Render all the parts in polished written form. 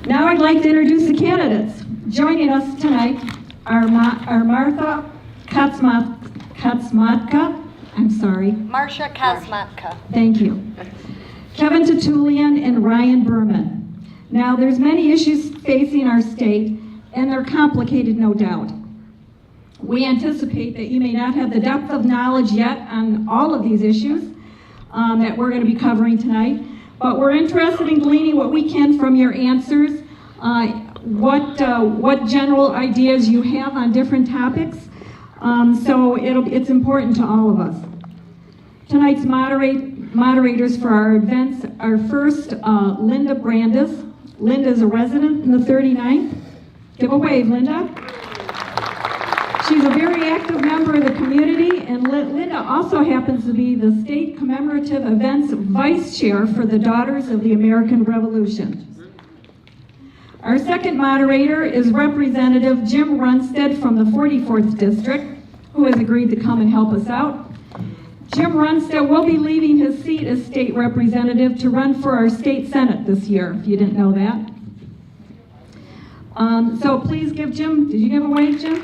Now I'd like to introduce the candidates. Joining us tonight are Martha Kaczmatka. I'm sorry. Marcia Kazmatka. Thank you. Kevin Tatulian and Ryan Berman. Now, there's many issues facing our state, and they're complicated, no doubt. We anticipate that you may not have the depth of knowledge yet on all of these issues that we're going to be covering tonight, but we're interested in gleaning what we can from your answers, what general ideas you have on different topics. So it's important to all of us. Tonight's moderators for our events are first Linda Brandis. Linda is a resident in the 39th. Give a wave, Linda. She's a very active member of the community, and Linda also happens to be the State Commemorative Events Vice Chair for the Daughters of the American Revolution. Our second moderator is Representative Jim Runstead from the 44th District, who has agreed to come and help us out. Jim Runstead will be leaving his seat as state representative to run for our state senate this year, if you didn't know that. So please give Jim, did you give a wave, Jim?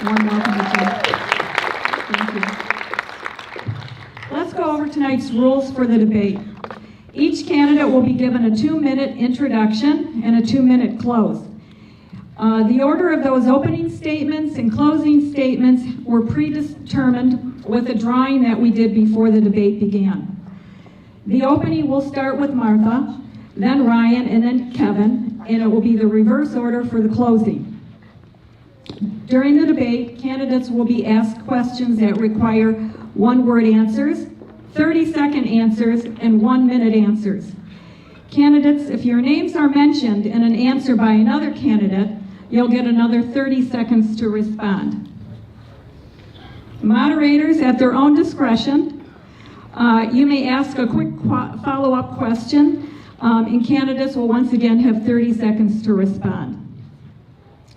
Warm welcome to Jim. Thank you. Let's go over tonight's rules for the debate. Each candidate will be given a 2-minute introduction and a 2-minute close. The order of those opening statements and closing statements were predetermined with a drawing that we did before the debate began. The opening will start with Martha, then Ryan, and then Kevin, and it will be the reverse order for the closing. During the debate, candidates will be asked questions that require 1-word answers, 30-second answers, and 1-minute answers. Candidates, if your names are mentioned in an answer by another candidate, you'll get another 30 seconds to respond. Moderators, at their own discretion, you may ask a quick follow-up question, and candidates will once again have 30 seconds to respond.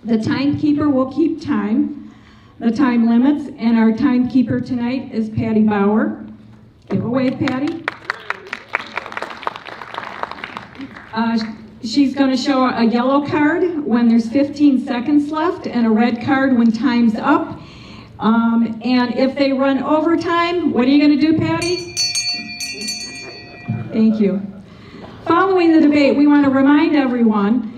The timekeeper will keep the time limits, and our timekeeper tonight is Patty Bauer. Give a wave, Patty. She's going to show a yellow card when there's 15 seconds left and a red card when time's up. And if they run overtime, what are you going to do, Patty? Thank you. Following the debate, we want to remind everyone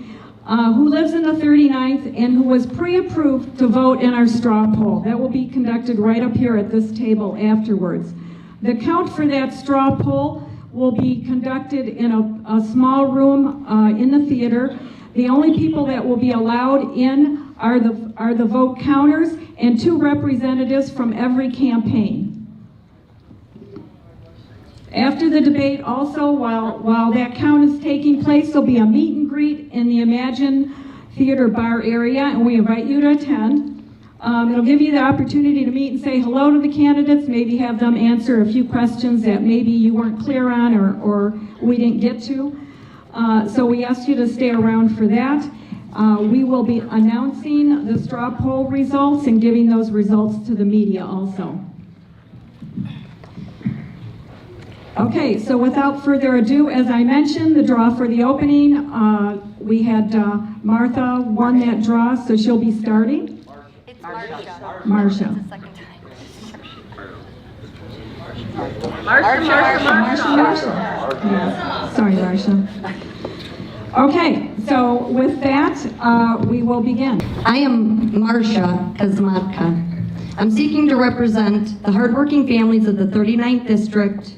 who lives in the 39th and who was pre-approved to vote in our straw poll. That will be conducted right up here at this table afterwards. The count for that straw poll will be conducted in a small room in the theater. The only people that will be allowed in are the vote counters and 2 representatives from every campaign. After the debate, also, while that count is taking place, there'll be a meet and greet in the Imagine Theater bar area, and we invite you to attend. It'll give you the opportunity to meet and say hello to the candidates, maybe have them answer a few questions that maybe you weren't clear on or we didn't get to. So we ask you to stay around for that. We will be announcing the straw poll results and giving those results to the media also. Okay, so without further ado, as I mentioned, the draw for the opening, we had Martha won that draw, so she'll be starting. It's Marcia. Marcia. It's the second time. Marcia. Yes. Sorry, Marcia. Okay, so with that, we will begin. I am Marcia Kazmatka. I'm seeking to represent the hardworking families of the 39th District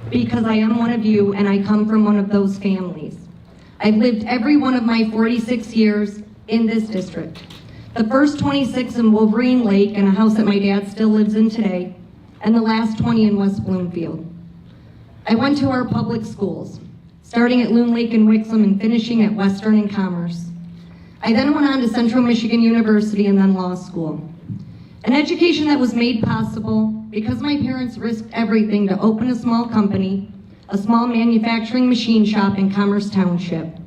because I am one of you and I come from one of those families. I've lived every one of my 46 years in this district. The first 26 in Wolverine Lake in a house that my dad still lives in today, and the last 20 in West Bloomfield. I went to our public schools, starting at Loon Lake and Wixom and finishing at Western and Commerce. I then went on to Central Michigan University and then law school. An education that was made possible because my parents risked everything to open a small company, a small manufacturing machine shop in Commerce Township.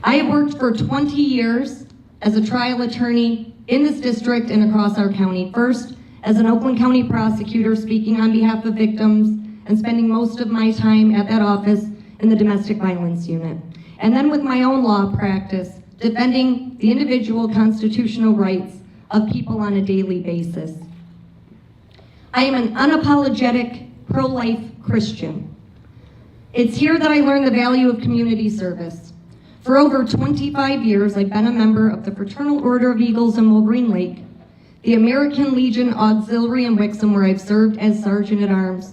I have worked for 20 years as a trial attorney in this district and across our county. First, as an Oakland County prosecutor speaking on behalf of victims and spending most of my time at that office in the domestic violence unit. And then with my own law practice, defending the individual constitutional rights of people on a daily basis. I am an unapologetic pro-life Christian. It's here that I learned the value of community service. For over 25 years, I've been a member of the Fraternal Order of Eagles in Wolverine Lake, the American Legion Auxiliary in Wixom, where I've served as Sergeant at Arms,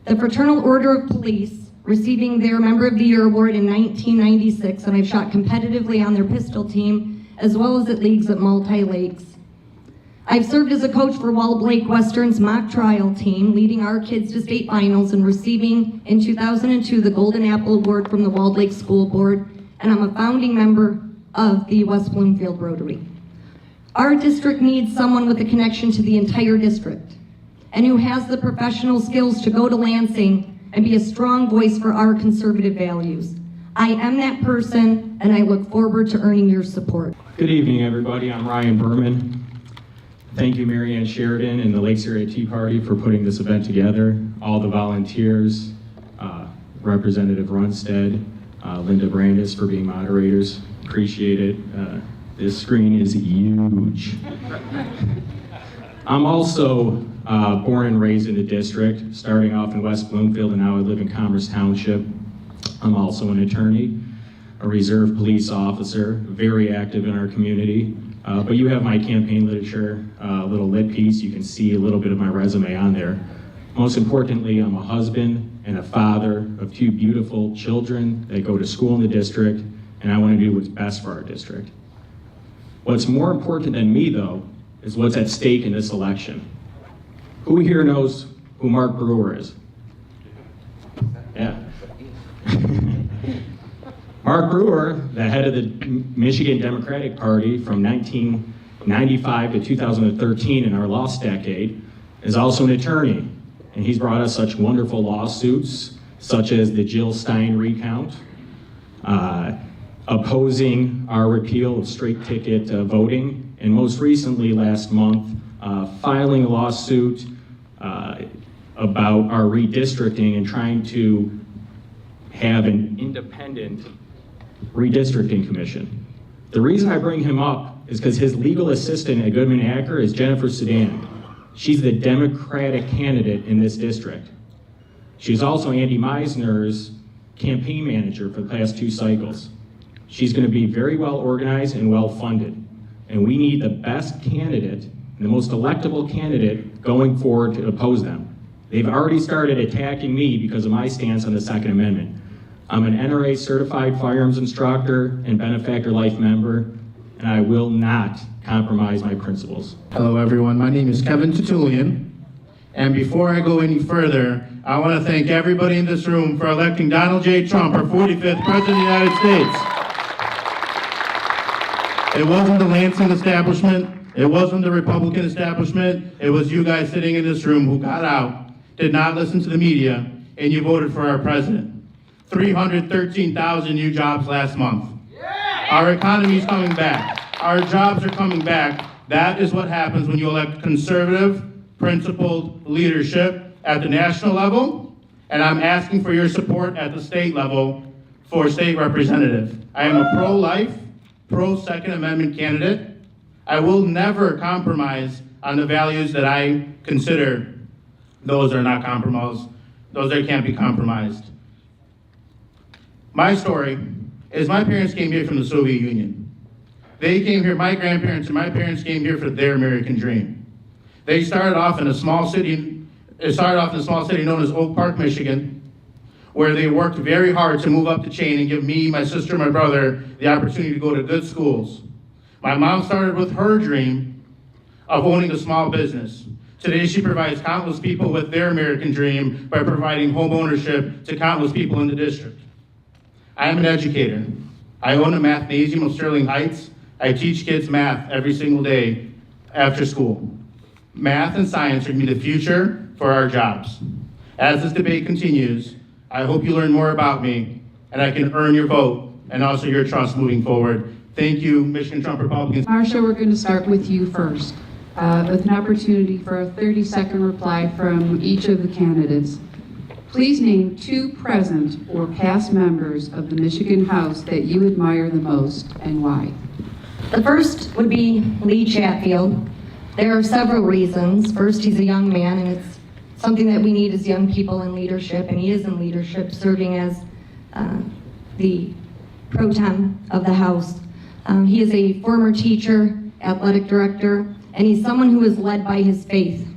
the Fraternal Order of Police, receiving their Member of the Year award in 1996, and I've shot competitively on their pistol team, as well as at leagues at multi-lakes. I've served as a coach for Walled Lake Western's mock trial team, leading our kids to state finals and receiving in 2002 the Golden Apple Award from the Walled Lake School Board, and I'm a founding member of the West Bloomfield Rotary. Our district needs someone with a connection to the entire district and who has the professional skills to go to Lansing and be a strong voice for our conservative values. I am that person, and I look forward to earning your support. Good evening, everybody. I'm Ryan Berman. Thank you, Mary Ann Sheridan and the Lakes Area Tea Party for putting this event together. All the volunteers, Representative Runstead, Linda Brandis for being moderators. Appreciate it. This screen is huge. I'm also born and raised in the district, starting off in West Bloomfield, and now I live in Commerce Township. I'm also an attorney, a reserve police officer, very active in our community. But you have my campaign literature, a little lit piece. You can see a little bit of my resume on there. Most importantly, I'm a husband and a father of two beautiful children that go to school in the district, and I want to do what's best for our district. What's more important than me, though, is what's at stake in this election. Who here knows who Mark Brewer is? Yeah. Mark Brewer, the head of the Michigan Democratic Party from 1995 to 2013 in our lost decade, is also an attorney. And he's brought us such wonderful lawsuits, such as the Jill Stein recount, opposing our repeal of straight ticket voting, and most recently last month, filing a lawsuit about our redistricting and trying to have an independent redistricting commission. The reason I bring him up is because his legal assistant at Goodman Acker is Jennifer Sedan. She's the Democratic candidate in this district. She's also Andy Meisner's campaign manager for the past 2 cycles. She's going to be very well organized and well funded. And we need the best candidate, and the most electable candidate going forward to oppose them. They've already started attacking me because of my stance on the Second Amendment. I'm an NRA certified firearms instructor and benefactor life member, and I will not compromise my principles. Hello everyone, my name is Kevin Tertullian, and before I go any further, I want to thank everybody in this room for electing Donald J. Trump, our 45th President of the United States. It wasn't the Lansing establishment, it wasn't the Republican establishment, it was you guys sitting in this room who got out, did not listen to the media, and you voted for our president. 313,000 new jobs last month. Our economy is coming back. Our jobs are coming back. That is what happens when you elect conservative, principled leadership at the national level, and I'm asking for your support at the state level for state representative. I am a pro-life, pro-Second Amendment candidate. I will never compromise on the values that I consider those are not compromised, those that can't be compromised. My story is my parents came here from the Soviet Union. They came here, my grandparents and my parents came here for their American dream. They started off in a small city known as Oak Park, Michigan, where they worked very hard to move up the chain and give me, my sister, and my brother the opportunity to go to good schools. My mom started with her dream of owning a small business. Today, she provides countless people with their American dream by providing home ownership to countless people in the district. I am an educator. I own a mathnasium of Sterling Heights. I teach kids math every single day after school. Math and science are going to be the future for our jobs. As this debate continues, I hope you learn more about me and I can earn your vote and also your trust moving forward. Thank you, Michigan Trump Republicans. Marsha, we're going to start with you first, with an opportunity for a 30-second reply from each of the candidates. Please name 2 present or past members of the Michigan House that you admire the most and why. The first would be Lee Chatfield. There are several reasons. First, he's a young man, and it's something that we need as young people in leadership, and he is in leadership, serving as the pro tem of the House. He is a former teacher, athletic director, and he's someone who is led by his faith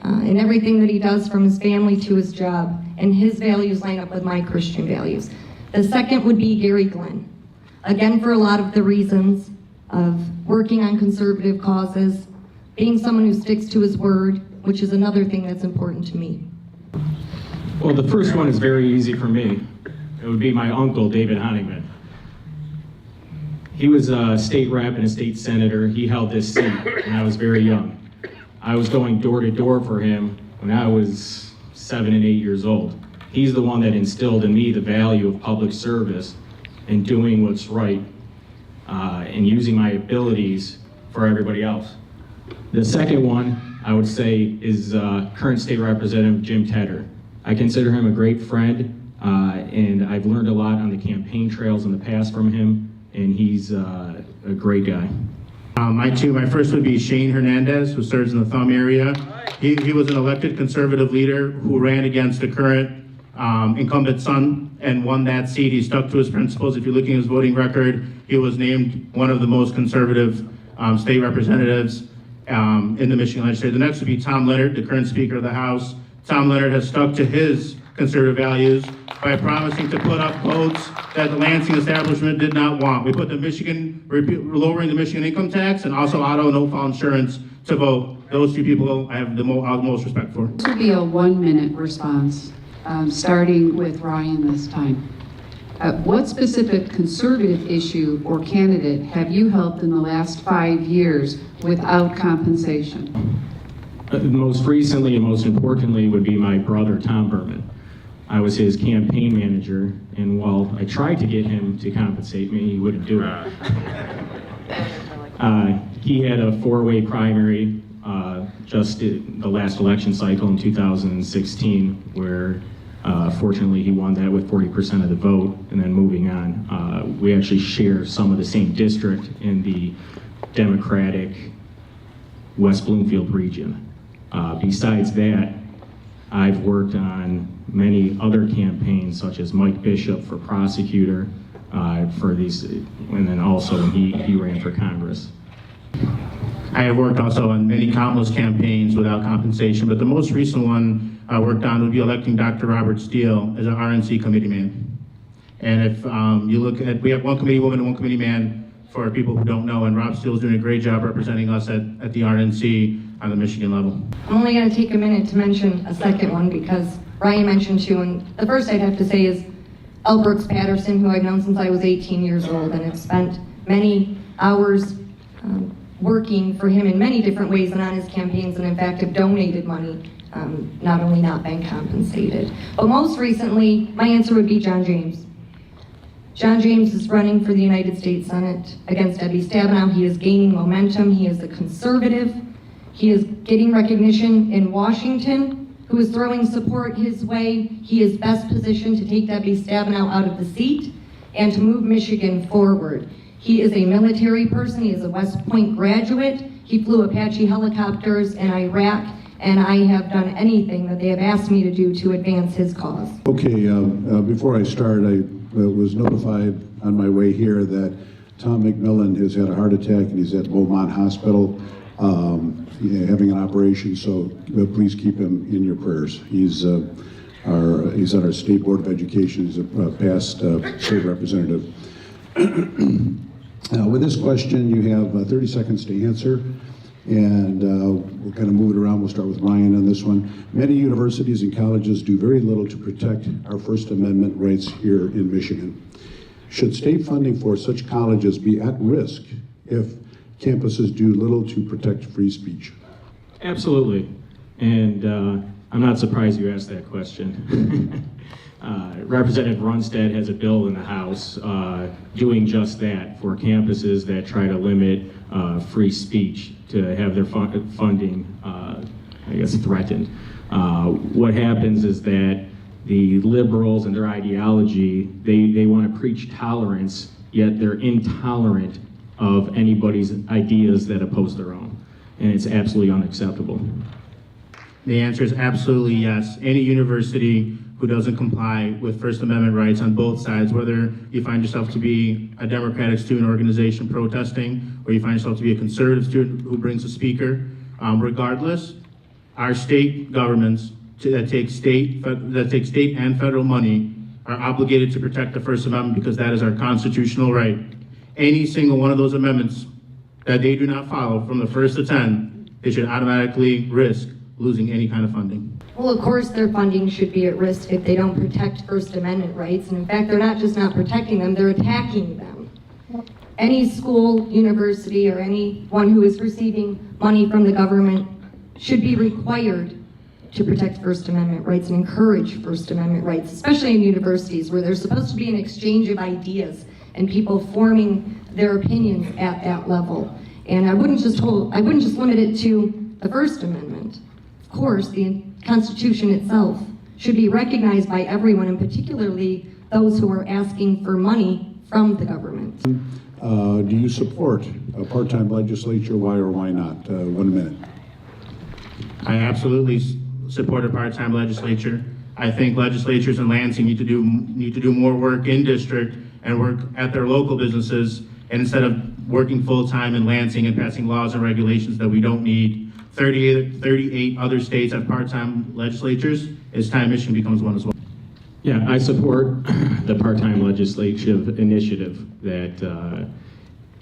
in everything that he does, from his family to his job, and his values line up with my Christian values. The second would be Gary Glenn. Again, for a lot of the reasons of working on conservative causes, being someone who sticks to his word, which is another thing that's important to me. Well, the first one is very easy for me. It would be my uncle, David Honigman. He was a state rep and a state senator. He held this seat when I was very young. I was going door to door for him when I was 7 and 8 years old. He's the one that instilled in me the value of public service and doing what's right and using my abilities for everybody else. The second one, I would say, is current state representative Jim Tedder. I consider him a great friend, and I've learned a lot on the campaign trails in the past from him, and he's a great guy. My first would be Shane Hernandez, who serves in the Thumb area. He was an elected conservative leader who ran against the current incumbent son and won that seat. He stuck to his principles. If you're looking at his voting record, he was named one of the most conservative state representatives in the Michigan legislature. The next would be Tom Leonard, the current Speaker of the House. Tom Leonard has stuck to his conservative values by promising to put up votes that the Lansing establishment did not want. We put lowering the Michigan income tax and also auto no-fault insurance to vote. Those 2 people I have the most respect for. This will be a 1-minute response, starting with Ryan this time. What specific conservative issue or candidate have you helped in the last 5 years without compensation? Most recently and most importantly would be my brother, Tom Berman. I was his campaign manager, and while I tried to get him to compensate me, he wouldn't do it. He had a 4-way primary just in the last election cycle in 2016, where fortunately he won that with 40% of the vote. And then moving on, we actually share some of the same district in the Democratic West Bloomfield region. Besides that, I've worked on many other campaigns, such as Mike Bishop for prosecutor, for these, and then also when he ran for Congress. I have worked also on many countless campaigns without compensation, but the most recent one I worked on would be electing Dr. Robert Steele as an RNC committee man. And if you look at, we have 1 committee woman and 1 committee man for people who don't know, and Rob Steele is doing a great job representing us at the RNC on the Michigan level. I'm only going to take a minute to mention a second one because Ryan mentioned 2, and the first I'd have to say is L. Brooks Patterson, who I've known since I was 18 years old and have spent many hours working for him in many different ways and on his campaigns, and in fact have donated money, not only not been compensated. But most recently, my answer would be John James. John James is running for the United States Senate against Debbie Stabenow. He is gaining momentum. He is a conservative. He is getting recognition in Washington, who is throwing support his way. He is best positioned to take Debbie Stabenow out of the seat and to move Michigan forward. He is a military person. He is a West Point graduate. He flew Apache helicopters in Iraq, and I have done anything that they have asked me to do to advance his cause. Okay, before I start, I was notified on my way here that Tom McMillan has had a heart attack and he's at Beaumont Hospital having an operation, so please keep him in your prayers. He's on our State Board of Education. He's a past state representative. With this question, you have 30 seconds to answer, and we'll kind of move it around. We'll start with Ryan on this one. Many universities and colleges do very little to protect our First Amendment rights here in Michigan. Should state funding for such colleges be at risk if campuses do little to protect free speech? Absolutely, and I'm not surprised you asked that question. Representative Runstead has a bill in the House doing just that for campuses that try to limit free speech to have their funding, I guess, threatened. What happens is that the liberals and their ideology, they want to preach tolerance, yet they're intolerant of anybody's ideas that oppose their own. And it's absolutely unacceptable. The answer is absolutely yes. Any university who doesn't comply with First Amendment rights on both sides, whether you find yourself to be a Democratic student organization protesting, or you find yourself to be a conservative student who brings a speaker, regardless, our state governments that take state and federal money are obligated to protect the First Amendment because that is our constitutional right. Any single one of those amendments that they do not follow from the first to 10, they should automatically risk losing any kind of funding. Well, of course, their funding should be at risk if they don't protect First Amendment rights. And in fact, they're not just not protecting them, they're attacking them. Any school, university, or anyone who is receiving money from the government should be required to protect First Amendment rights and encourage First Amendment rights, especially in universities where there's supposed to be an exchange of ideas and people forming their opinions at that level. And I wouldn't just limit it to the First Amendment. Of course, the Constitution itself should be recognized by everyone, and particularly those who are asking for money from the government. Do you support a part-time legislature? Why or why not? 1 minute. I absolutely support a part-time legislature. I think legislatures in Lansing need to do more work in district and work at their local businesses, and instead of working full-time in Lansing and passing laws and regulations that we don't need. 38 other states have part-time legislatures. It's time Michigan becomes one as well. Yeah, I support the part-time legislative initiative that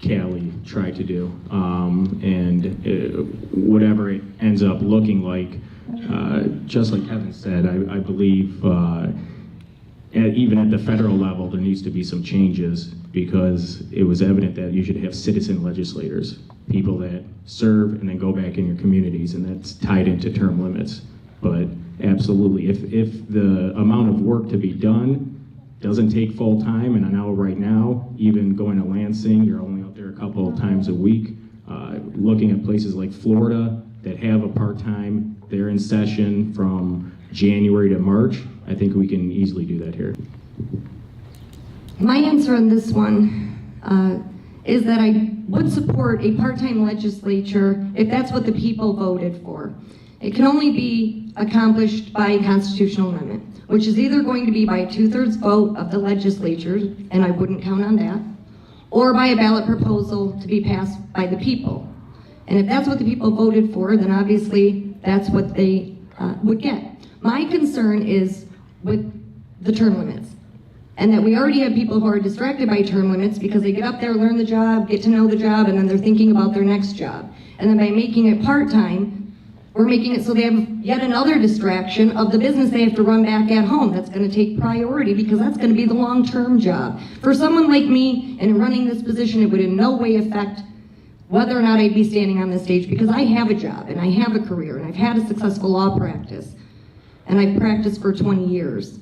Callie tried to do. Whatever it ends up looking like, just like Kevin said, I believe even at the federal level, there needs to be some changes because it was evident that you should have citizen legislators, people that serve and then go back in your communities, and that's tied into term limits. But absolutely, if the amount of work to be done doesn't take full time, and I know right now, even going to Lansing, you're only out there a couple of times a week. Looking at places like Florida that have a part-time, they're in session from January to March. I think we can easily do that here. My answer on this one is that I would support a part-time legislature if that's what the people voted for. It can only be accomplished by a constitutional amendment, which is either going to be by a 2/3 vote of the legislature, and I wouldn't count on that, or by a ballot proposal to be passed by the people. And if that's what the people voted for, then obviously that's what they would get. My concern is with the term limits, and that we already have people who are distracted by term limits because they get up there, learn the job, get to know the job, and then they're thinking about their next job. And then by making it part-time, we're making it so they have yet another distraction of the business they have to run back at home. That's going to take priority because that's going to be the long-term job. For someone like me, and in running this position, it would in no way affect whether or not I'd be standing on this stage because I have a job and I have a career and I've had a successful law practice and I've practiced for 20 years.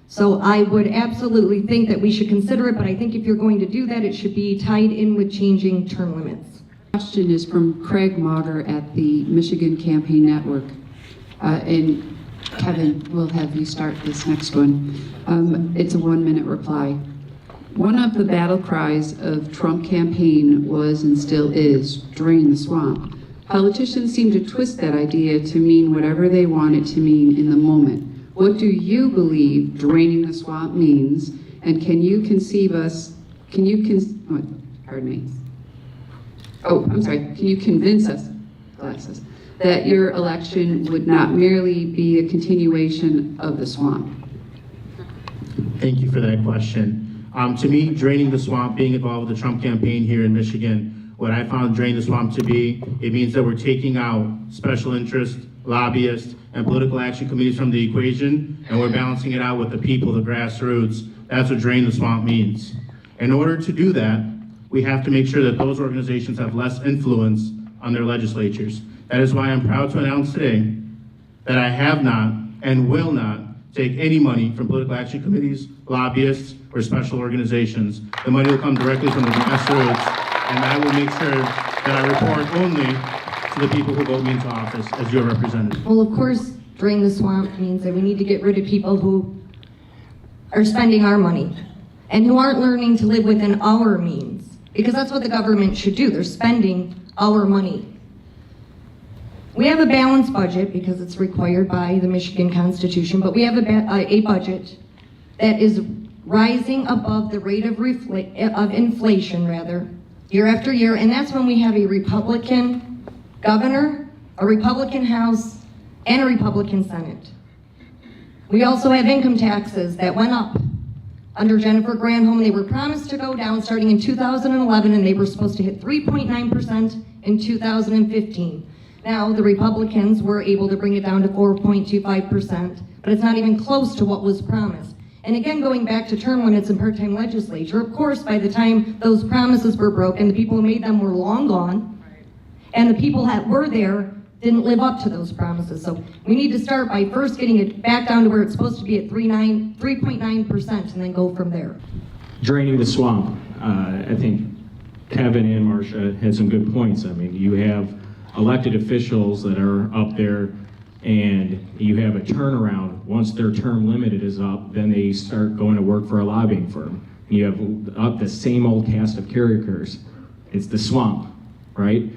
So I would absolutely think that we should consider it, but I think if you're going to do that, it should be tied in with changing term limits. Question is from Craig Mauger at the Michigan Campaign Network. And Kevin, we'll have you start this next one. It's a 1-minute reply. One of the battle cries of Trump campaign was and still is, drain the swamp. Politicians seem to twist that idea to mean whatever they want it to mean in the moment. What do you believe draining the swamp means? And can you convince us, that your election would not merely be a continuation of the swamp? Thank you for that question. To me, draining the swamp, being involved with the Trump campaign here in Michigan, what I found drain the swamp to be, it means that we're taking out special interest, lobbyists, and political action committees from the equation, and we're balancing it out with the people, the grassroots. That's what drain the swamp means. In order to do that, we have to make sure that those organizations have less influence on their legislatures. That is why I'm proud to announce today that I have not and will not take any money from political action committees, lobbyists, or special organizations. The money will come directly from the grassroots, and I will make sure that I report only to the people who vote me into office as your representative. Well, of course, drain the swamp means that we need to get rid of people who are spending our money and who aren't learning to live within our means, because that's what the government should do. They're spending our money. We have a balanced budget because it's required by the Michigan Constitution, but we have a budget that is rising above the rate of inflation, year after year, and that's when we have a Republican governor, a Republican House, and a Republican Senate. We also have income taxes that went up. Under Jennifer Granholm, they were promised to go down starting in 2011, and they were supposed to hit 3.9% in 2015. Now, the Republicans were able to bring it down to 4.25%, but it's not even close to what was promised. And again, going back to term limits in part-time legislature, of course, by the time those promises were broken, the people who made them were long gone, and the people that were there didn't live up to those promises. So we need to start by first getting it back down to where it's supposed to be at 3.9%, and then go from there. Draining the swamp. I think Kevin and Marcia had some good points. I mean, you have elected officials that are up there, and you have a turnaround. Once their term limited is up, then they start going to work for a lobbying firm. You have up the same old cast of characters. It's the swamp, right?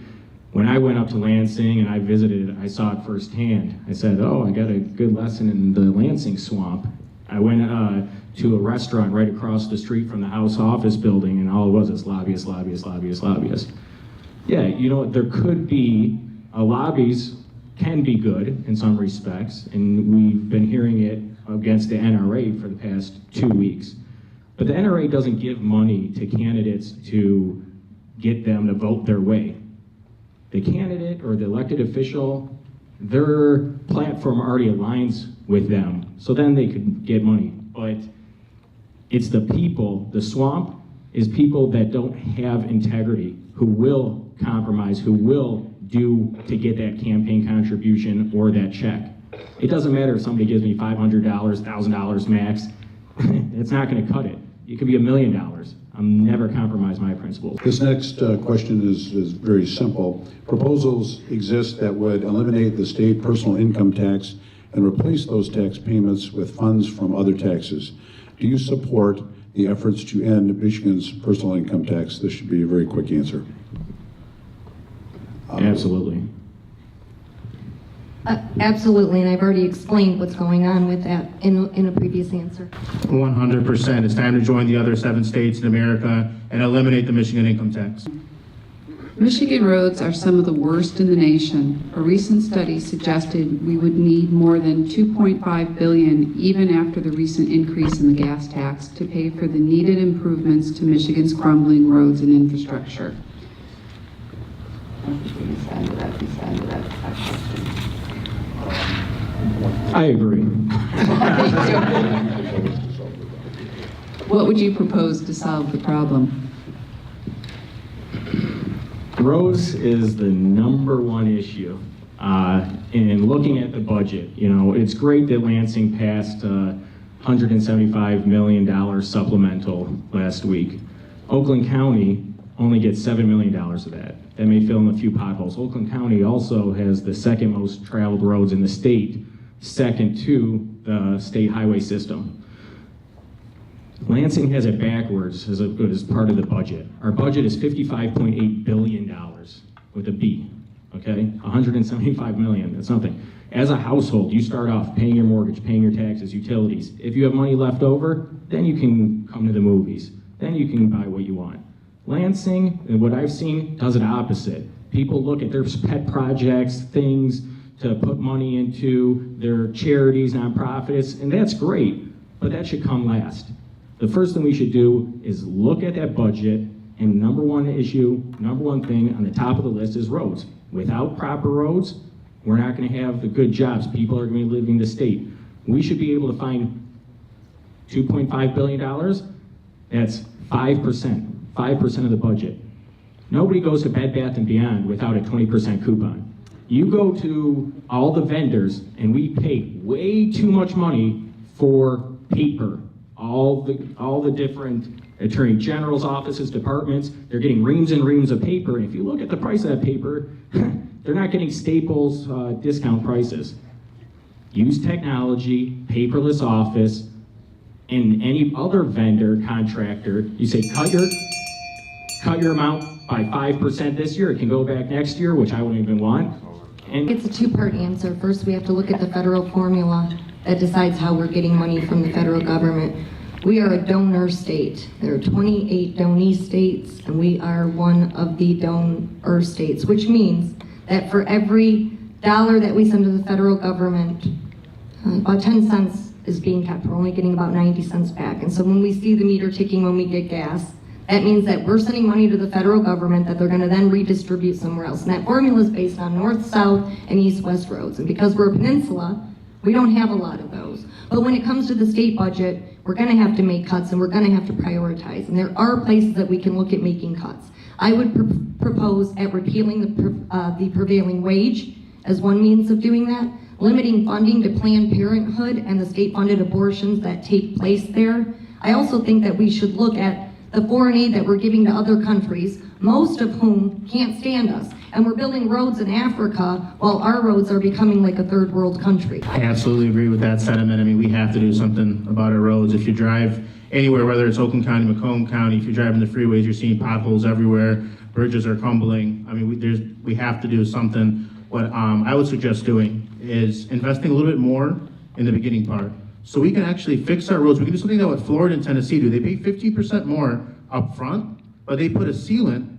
When I went up to Lansing and I visited it, I saw it firsthand. I said, oh, I got a good lesson in the Lansing swamp. I went to a restaurant right across the street from the House office building, and all it was is lobbyists, lobbyists, lobbyists, lobbyists. Yeah, you know, there could be, lobbies can be good in some respects, and we've been hearing it against the NRA for the past 2 weeks. But the NRA doesn't give money to candidates to get them to vote their way. The candidate or the elected official, their platform already aligns with them, so then they could get money. But it's the people, the swamp is people that don't have integrity, who will compromise, who will do to get that campaign contribution or that check. It doesn't matter if somebody gives me $500, $1,000 max. It's not going to cut it. It could be $1 million. I'm never compromise my principles. This next question is very simple. Proposals exist that would eliminate the state personal income tax and replace those tax payments with funds from other taxes. Do you support the efforts to end Michigan's personal income tax? This should be a very quick answer. Absolutely. Absolutely, and I've already explained what's going on with that in a previous answer. 100%. It's time to join the other 7 states in America and eliminate the Michigan income tax. Michigan roads are some of the worst in the nation. A recent study suggested we would need more than $2.5 billion even after the recent increase in the gas tax to pay for the needed improvements to Michigan's crumbling roads and infrastructure. I agree. What would you propose to solve the problem? Roads is the #1 issue. In looking at the budget, you know, it's great that Lansing passed $175 million supplemental last week. Oakland County only gets $7 million of that. That may fill in a few potholes. Oakland County also has the second most traveled roads in the state, second to the state highway system. Lansing has it backwards as part of the budget. Our budget is $55.8 billion with a B, okay? 175 million, that's nothing. As a household, you start off paying your mortgage, paying your taxes, utilities. If you have money left over, then you can come to the movies. Then you can buy what you want. Lansing, and what I've seen, does it opposite. People look at their pet projects, things to put money into, their charities, nonprofits, and that's great, but that should come last. The first thing we should do is look at that budget, and #1 issue, #1 thing on the top of the list is roads. Without proper roads, we're not going to have the good jobs. People are going to be leaving the state. We should be able to find $2.5 billion. That's 5% of the budget. Nobody goes to Bed Bath & Beyond without a 20% coupon. You go to all the vendors, and we pay way too much money for paper. All the different attorney general's offices, departments, they're getting reams and reams of paper. And if you look at the price of that paper, they're not getting Staples discount prices. Use technology, paperless office, in any other vendor contractor, you say cut your amount by 5% this year, it can go back next year, which I wouldn't even want. And It's a two-part answer. First, we have to look at the federal formula that decides how we're getting money from the federal government. We are a donor state. There are 28 donee states, and we are one of the donor states, which means that for every dollar that we send to the federal government, about 10 cents is being kept. We're only getting about 90 cents back. And so when we see the meter ticking when we get gas, that means that we're sending money to the federal government that they're going to then redistribute somewhere else. And that formula is based on north, south, and east-west roads. And because we're a peninsula, we don't have a lot of those. But when it comes to the state budget, we're going to have to make cuts and we're going to have to prioritize. And there are places that we can look at making cuts. I would propose at repealing the prevailing wage as one means of doing that, limiting funding to Planned Parenthood and the state-funded abortions that take place there. I also think that we should look at the foreign aid that we're giving to other countries, most of whom can't stand us. And we're building roads in Africa while our roads are becoming like a third world country. I absolutely agree with that sentiment. I mean, we have to do something about our roads. If you drive anywhere, whether it's Oakland County, Macomb County, if you're driving the freeways, you're seeing potholes everywhere, bridges are crumbling. I mean, we have to do something. What I would suggest doing is investing a little bit more in the beginning part, so we can actually fix our roads. We can do something that what Florida and Tennessee do. They pay 15% more up front, but they put a sealant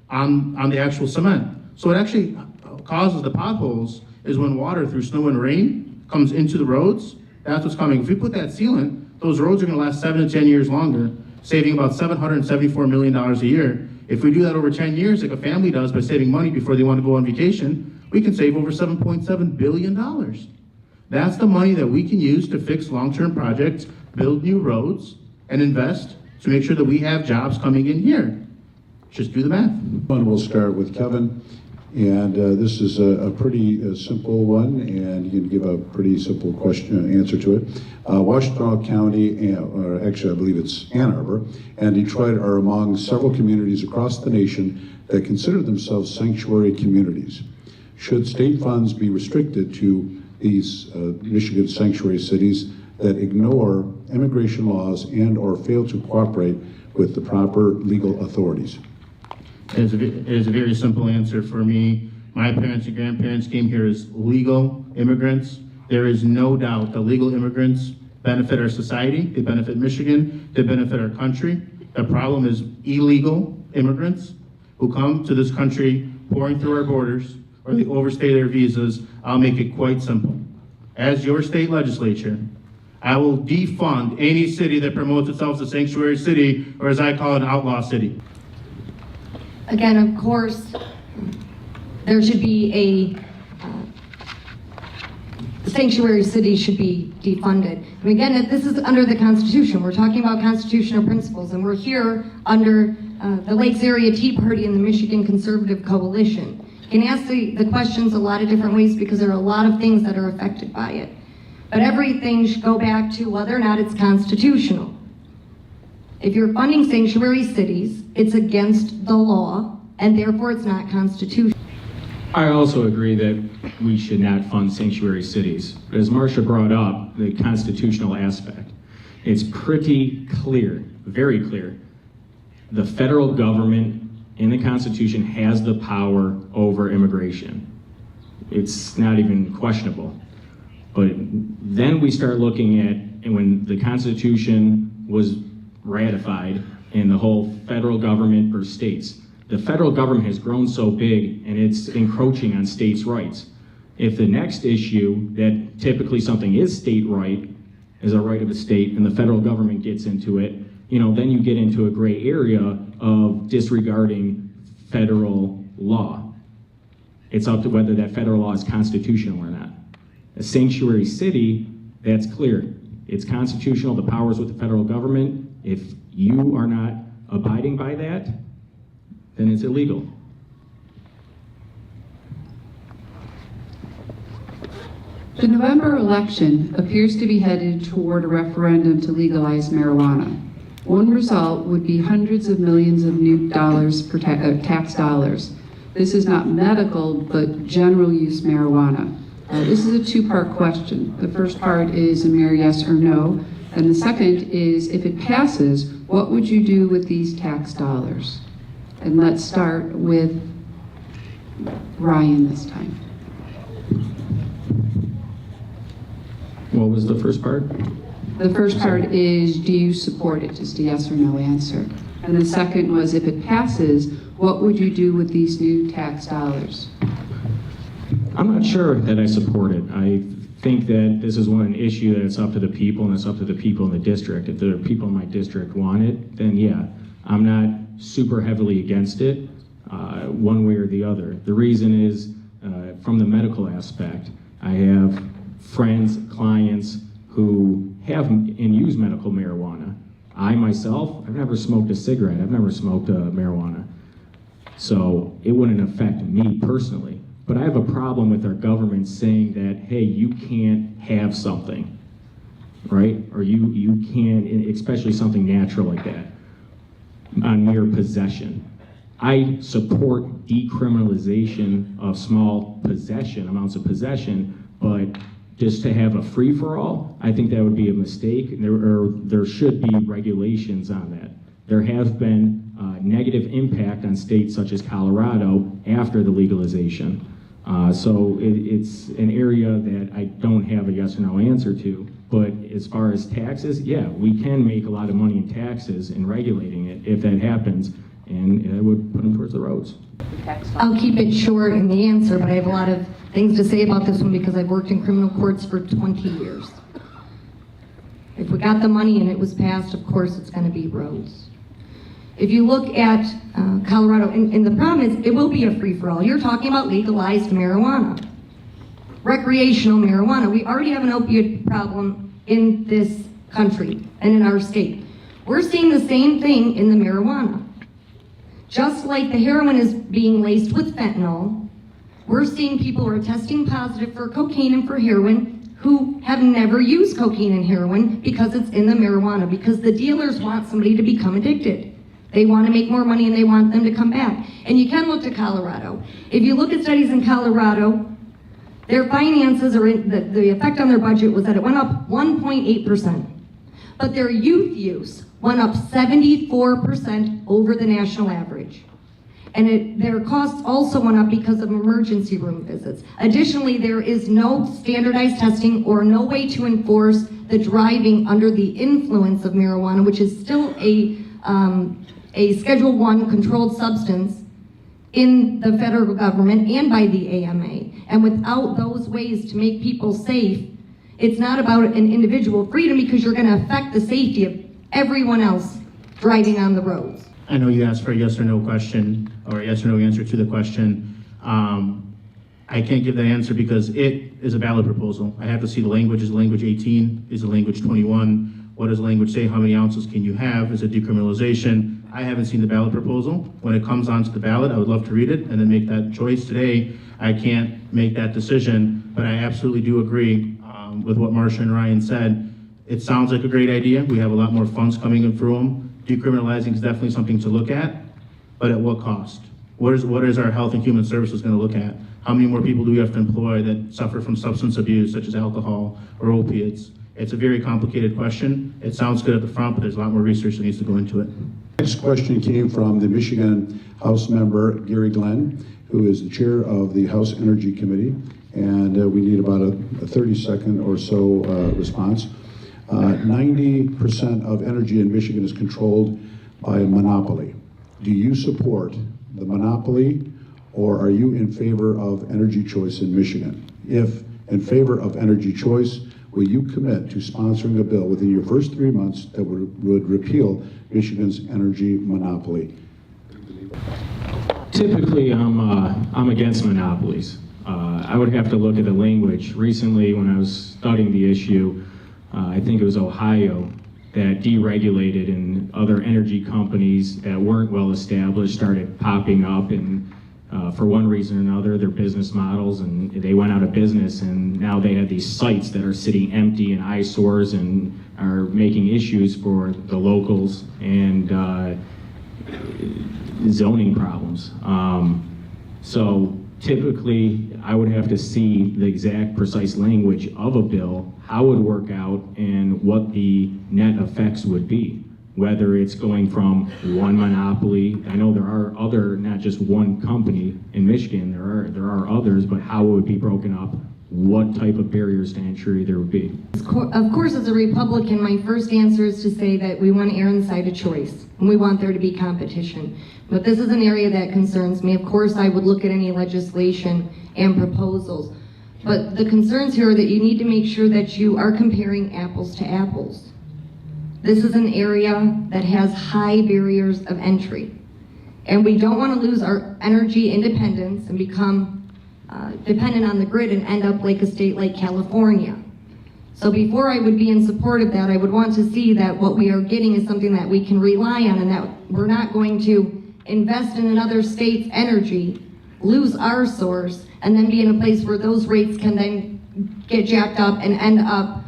on the actual cement. So it actually causes the potholes is when water through snow and rain comes into the roads. That's what's coming. If we put that sealant, those roads are going to last 7 to 10 years longer, saving about $774 million a year. If we do that over 10 years, like a family does by saving money before they want to go on vacation, we can save over $7.7 billion. That's the money that we can use to fix long-term projects, build new roads, and invest to make sure that we have jobs coming in here. Just do the math. We'll start with Kevin, and this is a pretty simple one, and you can give a pretty simple answer to it. Washita County, or actually I believe it's Ann Arbor, and Detroit are among several communities across the nation that consider themselves sanctuary communities. Should state funds be restricted to these Michigan sanctuary cities that ignore immigration laws and or fail to cooperate with the proper legal authorities? It is a very simple answer for me. My parents and grandparents came here as legal immigrants. There is no doubt that legal immigrants benefit our society, they benefit Michigan, they benefit our country. The problem is illegal immigrants who come to this country pouring through our borders, or they overstay their visas. I'll make it quite simple. As your state legislature, I will defund any city that promotes itself as a sanctuary city, or as I call it, an outlaw city. Again, of course, there should be sanctuary cities should be defunded. And again, this is under the Constitution. We're talking about constitutional principles, and we're here under the Lakes Area Tea Party and the Michigan Conservative Coalition. You can ask the questions a lot of different ways because there are a lot of things that are affected by it. But everything should go back to whether or not it's constitutional. If you're funding sanctuary cities, it's against the law, and therefore it's not constitutional. I also agree that we should not fund sanctuary cities. But as Marcia brought up, the constitutional aspect, it's pretty clear, very clear. The federal government in the Constitution has the power over immigration. It's not even questionable. But then we start looking at, and when the Constitution was ratified and the whole federal government versus states, the federal government has grown so big and it's encroaching on states' rights. If the next issue that typically something is state right, is a right of a state, and the federal government gets into it, then you get into a gray area of disregarding federal law. It's up to whether that federal law is constitutional or not. A sanctuary city, that's clear. It's constitutional, the power's with the federal government. If you are not abiding by that, then it's illegal. The November election appears to be headed toward a referendum to legalize marijuana. One result would be hundreds of millions of new dollars, tax dollars. This is not medical, but general use marijuana. This is a two-part question. The first part is a mere yes or no. And the second is, if it passes, what would you do with these tax dollars? And let's start with Ryan this time. What was the first part? The first part is, do you support it? Just a yes or no answer. And the second was, if it passes, what would you do with these new tax dollars? I'm not sure that I support it. I think that this is one issue that it's up to the people, and it's up to the people in the district. If the people in my district want it, then yeah, I'm not super heavily against it, one way or the other. The reason is, from the medical aspect, I have friends, clients who have and use medical marijuana. I myself, I've never smoked a cigarette. I've never smoked marijuana. So it wouldn't affect me personally. But I have a problem with our government saying that, hey, you can't have something, right? Or you can't, especially something natural like that, on mere possession. I support decriminalization of small possession, amounts of possession, but just to have a free-for-all, I think that would be a mistake. There should be regulations on that. There have been negative impact on states such as Colorado after the legalization. So it's an area that I don't have a yes or no answer to. But as far as taxes, yeah, we can make a lot of money in taxes in regulating it if that happens, and I would put them towards the roads. I'll keep it short in the answer, but I have a lot of things to say about this one because I've worked in criminal courts for 20 years. If we got the money and it was passed, of course it's going to be roads. If you look at Colorado, and the problem is it will be a free-for-all. You're talking about legalized marijuana, recreational marijuana. We already have an opioid problem in this country and in our state. We're seeing the same thing in the marijuana. Just like the heroin is being laced with fentanyl, we're seeing people who are testing positive for cocaine and for heroin who have never used cocaine and heroin because it's in the marijuana, because the dealers want somebody to become addicted. They want to make more money and they want them to come back. And you can look to Colorado. If you look at studies in Colorado, their finances, or the effect on their budget was that it went up 1.8%. But their youth use went up 74% over the national average. And their costs also went up because of emergency room visits. Additionally, there is no standardized testing or no way to enforce the driving under the influence of marijuana, which is still a Schedule I controlled substance in the federal government and by the AMA. And without those ways to make people safe, it's not about an individual freedom, because you're going to affect the safety of everyone else driving on the roads. I know you asked for a yes or no question, or a yes or no answer to the question. I can't give that answer because it is a ballot proposal. I have to see the language. Is the language 18? Is the language 21? What does the language say? How many ounces can you have? Is it decriminalization? I haven't seen the ballot proposal. When it comes onto the ballot, I would love to read it and then make that choice. Today, I can't make that decision, but I absolutely do agree with what Marcia and Ryan said. It sounds like a great idea. We have a lot more funds coming in through them. Decriminalizing is definitely something to look at, but at what cost? What is our health and human services going to look at? How many more people do we have to employ that suffer from substance abuse, such as alcohol or opiates? It's a very complicated question. It sounds good at the front, but there's a lot more research that needs to go into it. Next question came from the Michigan House member, Gary Glenn, who is the chair of the House Energy Committee, and we need about a 30-second or so response. 90% of energy in Michigan is controlled by a monopoly. Do you support the monopoly, or are you in favor of energy choice in Michigan? If in favor of energy choice, will you commit to sponsoring a bill within your first 3 months that would repeal Michigan's energy monopoly? Typically, I'm against monopolies. I would have to look at the language. Recently, when I was studying the issue, I think it was Ohio that deregulated, and other energy companies that weren't well established started popping up, and for one reason or another, their business models, and they went out of business, and now they have these sites that are sitting empty and eyesores and are making issues for the locals and zoning problems. So typically, I would have to see the exact precise language of a bill, how it would work out, and what the net effects would be. Whether it's going from one monopoly, I know there are other, not just one company in Michigan, there are others, but how it would be broken up, what type of barriers to entry there would be. Of course, as a Republican, my first answer is to say that we want to err on the side of choice, and we want there to be competition. But this is an area that concerns me. Of course, I would look at any legislation and proposals. But the concerns here are that you need to make sure that you are comparing apples to apples. This is an area that has high barriers of entry. And we don't want to lose our energy independence and become dependent on the grid and end up like a state like California. So before I would be in support of that, I would want to see that what we are getting is something that we can rely on, and that we're not going to invest in another state's energy, lose our source, and then be in a place where those rates can then get jacked up and end up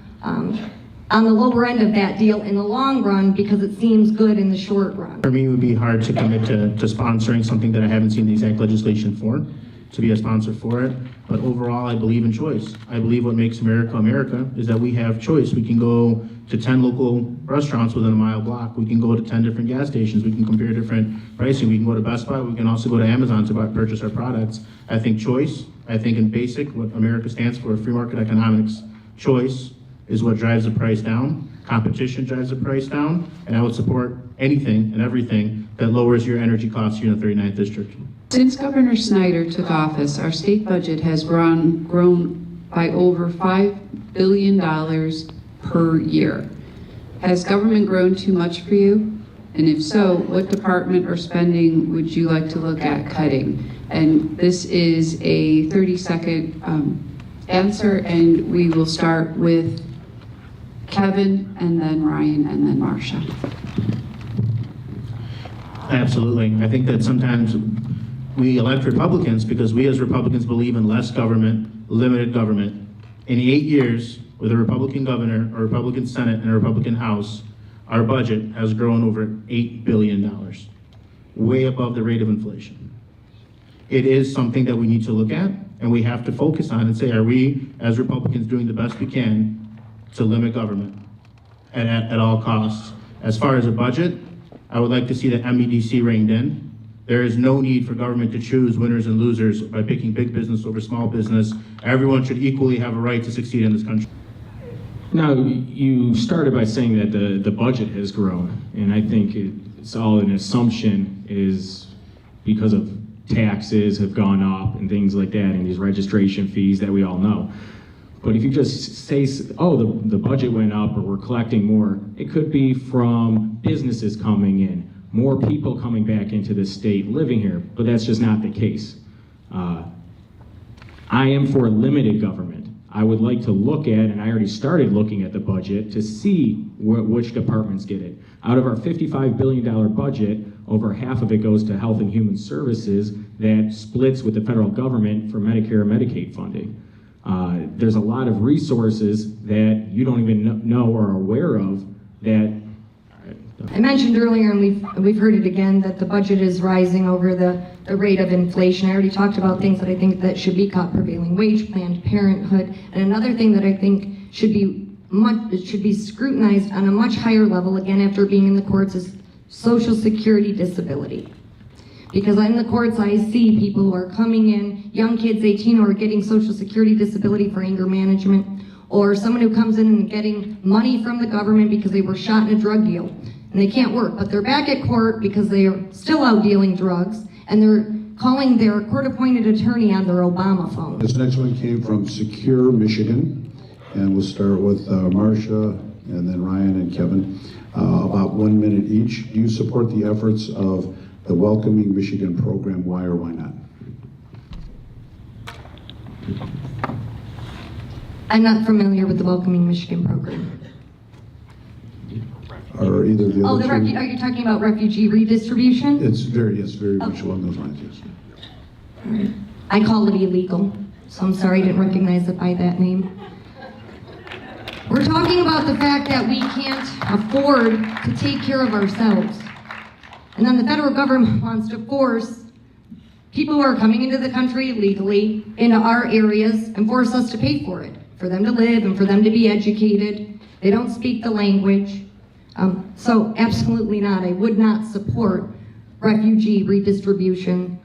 on the lower end of that deal in the long run because it seems good in the short run. For me, it would be hard to commit to sponsoring something that I haven't seen the exact legislation for, to be a sponsor for it. But overall, I believe in choice. I believe what makes America America is that we have choice. We can go to 10 local restaurants within a mile block. We can go to 10 different gas stations. We can compare different pricing. We can go to Best Buy. We can also go to Amazon to purchase our products. I think choice, I think in basic, what America stands for, free market economics, choice is what drives the price down. Competition drives the price down. And I would support anything and everything that lowers your energy costs here in the 39th district. Since Governor Snyder took office, our state budget has grown by over $5 billion per year. Has government grown too much for you? And if so, what department or spending would you like to look at cutting? And this is a 30-second answer, and we will start with Kevin, and then Ryan, and then Marcia. Absolutely. I think that sometimes we elect Republicans because we as Republicans believe in less government, limited government. In 8 years, with a Republican governor, a Republican Senate, and a Republican House, our budget has grown over $8 billion, way above the rate of inflation. It is something that we need to look at, and we have to focus on and say, are we, as Republicans, doing the best we can to limit government at all costs? As far as a budget, I would like to see the MEDC reined in. There is no need for government to choose winners and losers by picking big business over small business. Everyone should equally have a right to succeed in this country. Now, you started by saying that the budget has grown, and I think it's all an assumption is because of taxes have gone up and things like that, and these registration fees that we all know. But if you just say, oh, the budget went up or we're collecting more, it could be from businesses coming in, more people coming back into the state living here, but that's just not the case. I am for limited government. I would like to look at, and I already started looking at the budget to see which departments get it. Out of our $55 billion budget, over half of it goes to Health and Human Services that splits with the federal government for Medicare and Medicaid funding. There's a lot of resources that you don't even know or are aware of that. I mentioned earlier, and we've heard it again, that the budget is rising over the rate of inflation. I already talked about things that I think that should be cut: prevailing wage, Planned Parenthood, and another thing that I think should be scrutinized on a much higher level, again after being in the courts, is Social Security disability. Because in the courts I see people who are coming in, young kids 18 who are getting Social Security disability for anger management, or someone who comes in and getting money from the government because they were shot in a drug deal and they can't work, but they're back at court because they are still out dealing drugs, and they're calling their court-appointed attorney on their Obama phone. This next one came from Secure, Michigan, and we'll start with Marcia, and then Ryan and Kevin. About 1 minute each. Do you support the efforts of the Welcoming Michigan program? Why or why not? I'm not familiar with the Welcoming Michigan program. Or either the Oh, other two? are you talking about refugee redistribution? It's very much along those lines, yes. I call it illegal, so I'm sorry I didn't recognize it by that name. We're talking about the fact that we can't afford to take care of ourselves. And then the federal government wants to force people who are coming into the country illegally, into our areas, and force us to pay for it, for them to live and for them to be educated. They don't speak the language. So absolutely not. I would not support refugee redistribution.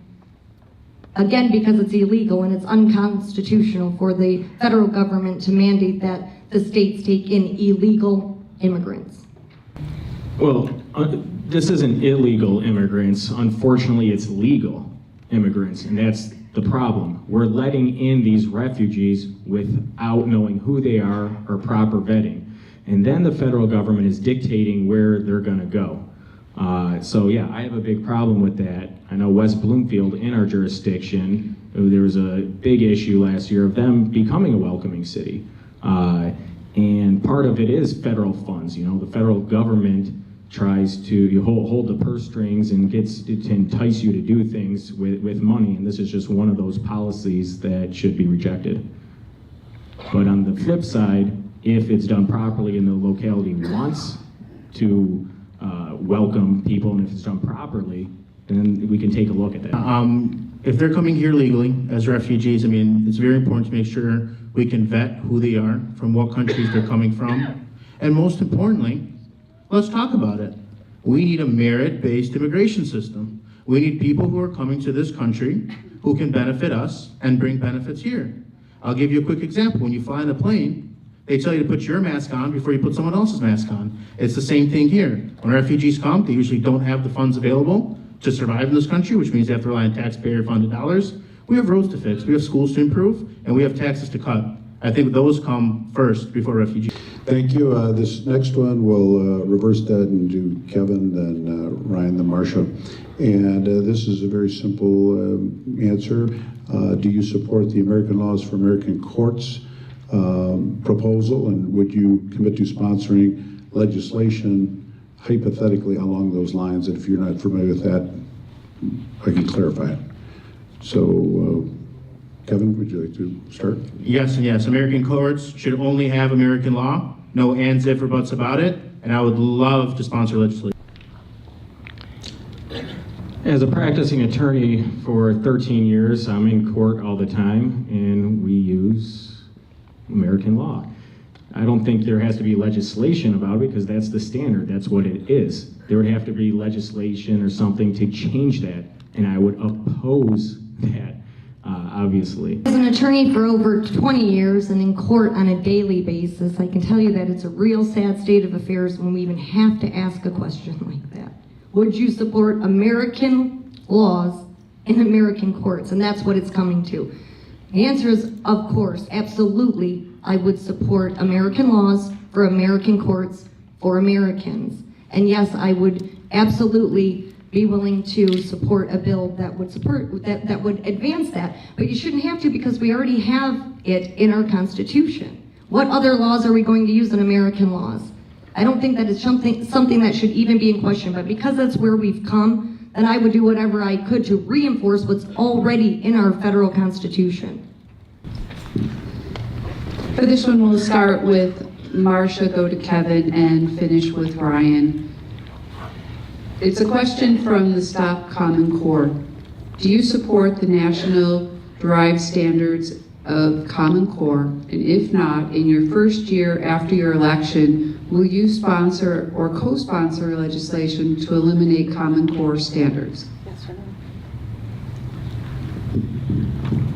Again, because it's illegal and it's unconstitutional for the federal government to mandate that the states take in illegal immigrants. Well, this isn't illegal immigrants. Unfortunately, it's legal immigrants, and that's the problem. We're letting in these refugees without knowing who they are or proper vetting. And then the federal government is dictating where they're gonna go. So yeah, I have a big problem with that. I know West Bloomfield in our jurisdiction, there was a big issue last year of them becoming a welcoming city. And part of it is federal funds. You know, the federal government tries to hold the purse strings and gets to entice you to do things with money, and this is just one of those policies that should be rejected. But on the flip side, if it's done properly and the locality wants to welcome people, and if it's done properly, then we can take a look at that. If they're coming here legally as refugees, I mean, it's very important to make sure we can vet who they are, from what countries they're coming from, and most importantly, let's talk about it. We need a merit-based immigration system. We need people who are coming to this country who can benefit us and bring benefits here. I'll give you a quick example. When you fly in a plane, they tell you to put your mask on before you put someone else's mask on. It's the same thing here. When refugees come, they usually don't have the funds available to survive in this country, which means they have to rely on taxpayer-funded dollars. We have roads to fix, we have schools to improve, and we have taxes to cut. I think those come first before refugees. Thank you. This next one will reverse that and do Kevin, then Ryan, then Marcia. And this is a very simple answer. Do you support the American Laws for American Courts proposal, and would you commit to sponsoring legislation hypothetically along those lines? And if you're not familiar with that, I can clarify it. So, Kevin, would you like to start? Yes and yes. American courts should only have American law. No ands, ifs, or buts about it. And I would love to sponsor legislation. As a practicing attorney for 13 years, I'm in court all the time, and we use American law. I don't think there has to be legislation about it, because that's the standard. That's what it is. There would have to be legislation or something to change that, and I would oppose that, obviously. As an attorney for over 20 years and in court on a daily basis, I can tell you that it's a real sad state of affairs when we even have to ask a question like that. Would you support American laws in American courts? And that's what it's coming to. The answer is, of course, absolutely, I would support American laws for American courts for Americans. And yes, I would absolutely be willing to support a bill that would that would advance that. But you shouldn't have to, because we already have it in our Constitution. What other laws are we going to use in American laws? I don't think that it's something that should even be in question, but because that's where we've come, then I would do whatever I could to reinforce what's already in our federal Constitution. For this one, we'll start with Marcia, go to Kevin, and finish with Ryan. It's a question from the Stop Common Core. Do you support the national derived standards of Common Core? And if not, in your first year after your election, will you sponsor or co-sponsor legislation to eliminate Common Core standards?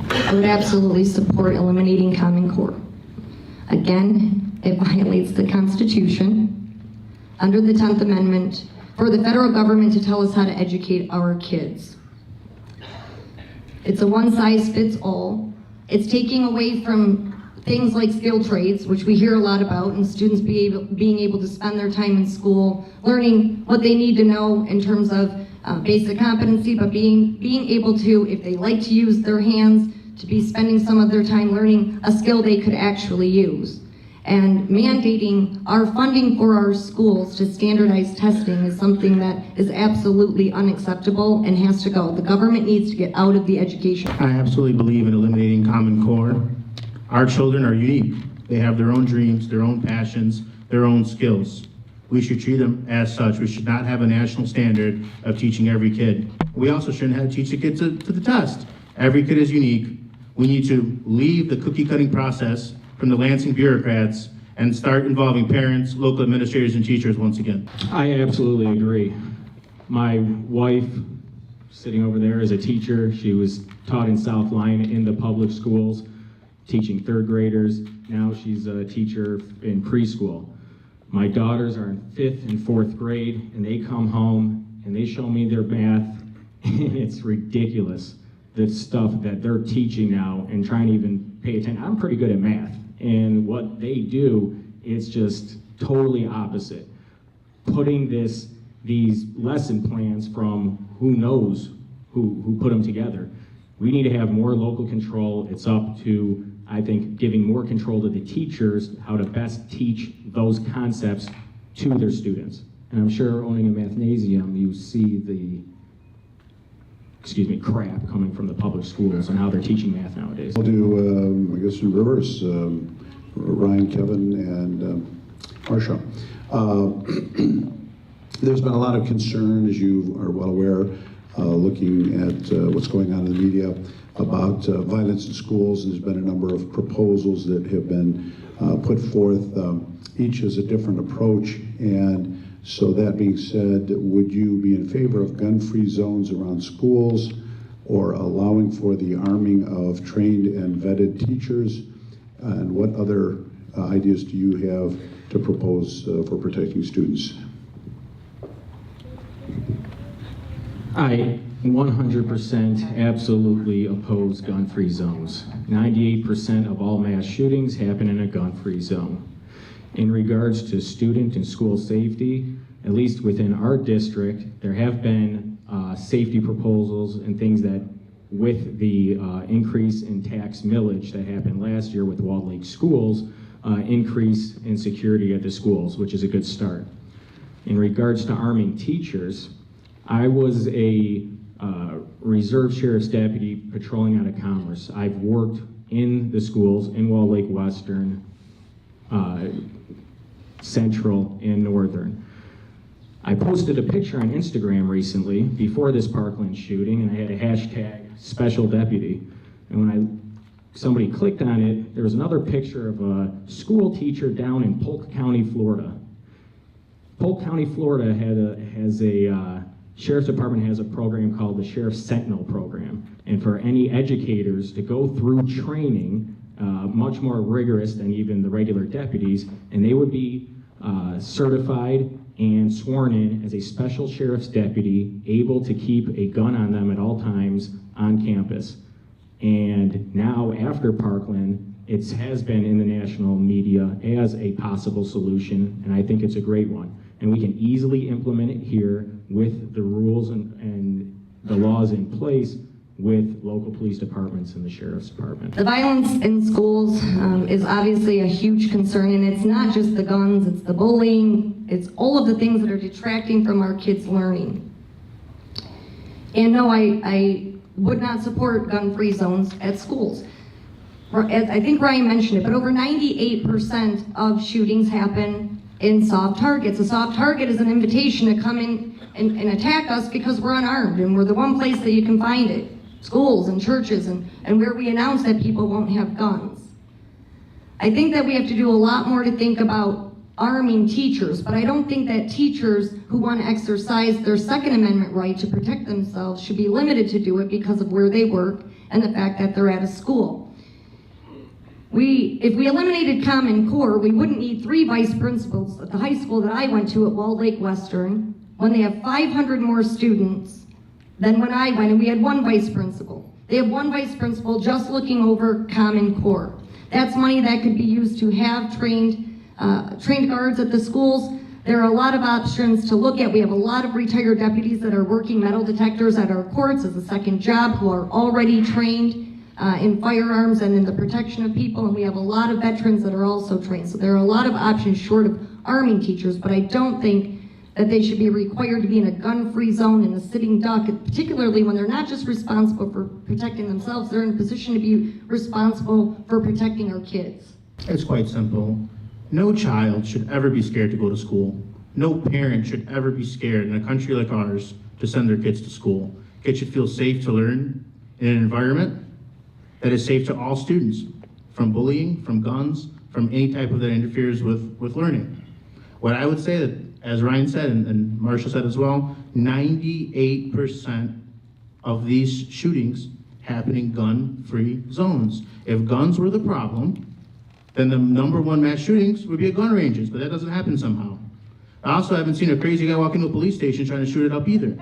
I would absolutely support eliminating Common Core. Again, it violates the Constitution under the 10th Amendment for the federal government to tell us how to educate our kids. It's a one-size-fits-all. It's taking away from things like skilled trades, which we hear a lot about, and students being able to spend their time in school learning what they need to know in terms of basic competency, but being able to, if they like to use their hands, to be spending some of their time learning a skill they could actually use. And mandating our funding for our schools to standardize testing is something that is absolutely unacceptable and has to go. The government needs to get out of the education. I absolutely believe in eliminating Common Core. Our children are unique. They have their own dreams, their own passions, their own skills. we should treat them as such. We should not have a national standard of teaching every kid. We also shouldn't have to teach the kids to the test. Every kid is unique. We need to leave the cookie cutting process from the Lansing bureaucrats and start involving parents, local administrators, and teachers once again. I absolutely agree. My wife, sitting over there, is a teacher. She was taught in South Lyon in the public schools, teaching third graders. Now she's a teacher in preschool. My daughters are in 5th and 4th grade, and they come home and they show me their math, and it's ridiculous, the stuff that they're teaching now and trying to even pay attention. I'm pretty good at math, and what they do is just totally opposite. Putting these lesson plans from who knows who put them together. We need to have more local control. It's up to, I think, giving more control to the teachers how to best teach those concepts to their students. And I'm sure owning a mathnasium, you see the, crap coming from the public schools and how they're teaching math nowadays. We'll do, I guess, in reverse, Ryan, Kevin, and Marcia. There's been a lot of concern, as you are well aware, looking at what's going on in the media about violence in schools. There's been a number of proposals that have been put forth. Each has a different approach, and so that being said, would you be in favor of gun-free zones around schools, or allowing for the arming of trained and vetted teachers? And what other ideas do you have to propose for protecting students? I 100% absolutely oppose gun-free zones. 98% of all mass shootings happen in a gun-free zone. In regards to student and school safety, at least within our district, there have been safety proposals and things that, with the increase in tax millage that happened last year with Walled Lake schools, increase in security at the schools, which is a good start. In regards to arming teachers, I was a reserve sheriff's deputy patrolling out of Commerce. I've worked in the schools in Walled Lake Western, Central, and Northern. I posted a picture on Instagram recently before this Parkland shooting, and I had a hashtag special deputy. And when somebody clicked on it, there was another picture of a school teacher down in Polk County, Florida. Polk County, Florida Sheriff's Department has a program called the Sheriff Sentinel Program. And for any educators to go through training, much more rigorous than even the regular deputies, and they would be certified and sworn in as a special sheriff's deputy, able to keep a gun on them at all times on campus. And now, after Parkland, it has been in the national media as a possible solution, and I think it's a great one. And we can easily implement it here with the rules and the laws in place with local police departments and the sheriff's department. The violence in schools is obviously a huge concern, and it's not just the guns, it's the bullying, it's all of the things that are detracting from our kids' learning. And no, I would not support gun-free zones at schools. I think Ryan mentioned it, but over 98% of shootings happen in soft targets. A soft target is an invitation to come in and attack us because we're unarmed, and we're the one place that you can find it. Schools and churches and where we announce that people won't have guns. I think that we have to do a lot more to think about arming teachers, but I don't think that teachers who want to exercise their Second Amendment right to protect themselves should be limited to do it because of where they work and the fact that they're at a school. If we eliminated Common Core, we wouldn't need 3 vice principals at the high school that I went to at Walled Lake Western when they have 500 more students than when I went, and we had 1 vice principal. They have 1 vice principal just looking over Common Core. That's money that could be used to have trained guards at the schools. There are a lot of options to look at. We have a lot of retired deputies that are working metal detectors at our courts as a second job who are already trained in firearms and in the protection of people, and we have a lot of veterans that are also trained. So there are a lot of options short of arming teachers, but I don't think that they should be required to be in a gun-free zone in a sitting duck, particularly when they're not just responsible for protecting themselves, they're in a position to be responsible for protecting our kids. It's quite simple. No child should ever be scared to go to school. No parent should ever be scared in a country like ours to send their kids to school. Kids should feel safe to learn in an environment that is safe to all students, from bullying, from guns, from any type of that interferes with learning. What I would say that, as Ryan said and Marcia said as well, 98% of these shootings happen in gun-free zones. If guns were the problem, then the #1 mass shootings would be at gun ranges, but that doesn't happen somehow. I also haven't seen a crazy guy walk into a police station trying to shoot it up either.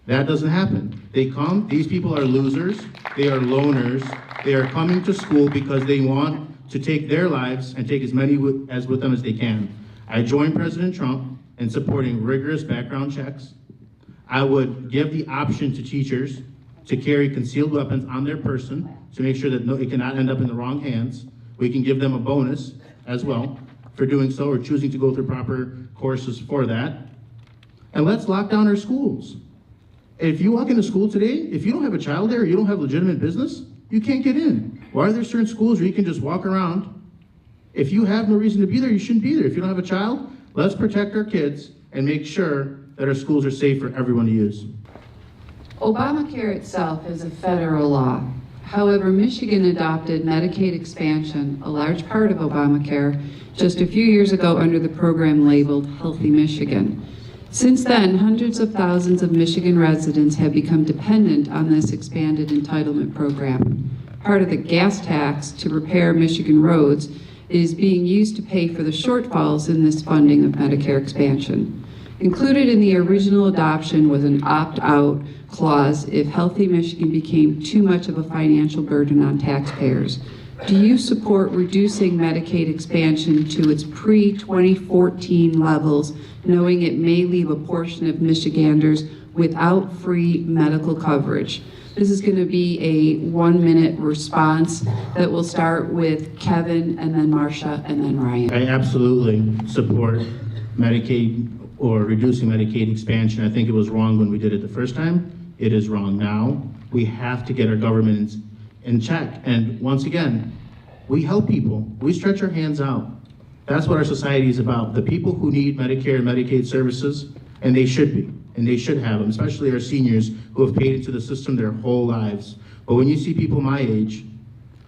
That doesn't happen. They come, these people are losers, they are loners, they are coming to school because they want to take their lives and take as many with them as they can. I joined President Trump in supporting rigorous background checks. I would give the option to teachers to carry concealed weapons on their person to make sure that it cannot end up in the wrong hands. We can give them a bonus as well for doing so or choosing to go through proper courses for that. And let's lock down our schools. If you walk into school today, if you don't have a child there or you don't have legitimate business, you can't get in. Why are there certain schools where you can just walk around? If you have no reason to be there, you shouldn't be there. If you don't have a child, let's protect our kids and make sure that our schools are safe for everyone to use. Obamacare itself is a federal law. However, Michigan adopted Medicaid expansion, a large part of Obamacare, just a few years ago under the program labeled Healthy Michigan. Since then, hundreds of thousands of Michigan residents have become dependent on this expanded entitlement program. Part of the gas tax to repair Michigan roads is being used to pay for the shortfalls in this funding of Medicare expansion. Included in the original adoption was an opt-out clause if Healthy Michigan became too much of a financial burden on taxpayers. Do you support reducing Medicaid expansion to its pre-2014 levels, knowing it may leave a portion of Michiganders without free medical coverage? This is going to be a 1-minute response that will start with Kevin and then Marcia and then Ryan. I absolutely support Medicaid or reducing Medicaid expansion. I think it was wrong when we did it the first time. It is wrong now. We have to get our government in check. And once again, we help people. We stretch our hands out. That's what our society is about. The people who need Medicare and Medicaid services, and they should be, and they should have them, especially our seniors who have paid into the system their whole lives. But when you see people my age,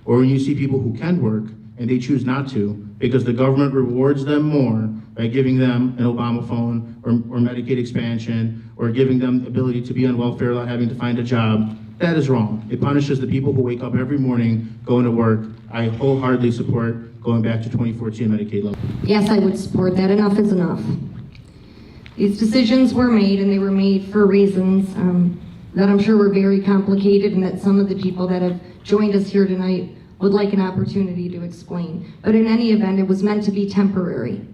or when you see people who can work and they choose not to, because the government rewards them more by giving them an Obama phone or Medicaid expansion, or giving them the ability to be on welfare without having to find a job, that is wrong. It punishes the people who wake up every morning going to work. I wholeheartedly support going back to 2014 Medicaid level. Yes, I would support that. Enough is enough. These decisions were made, and they were made for reasons that I'm sure were very complicated, and that some of the people that have joined us here tonight would like an opportunity to explain. But in any event, it was meant to be temporary.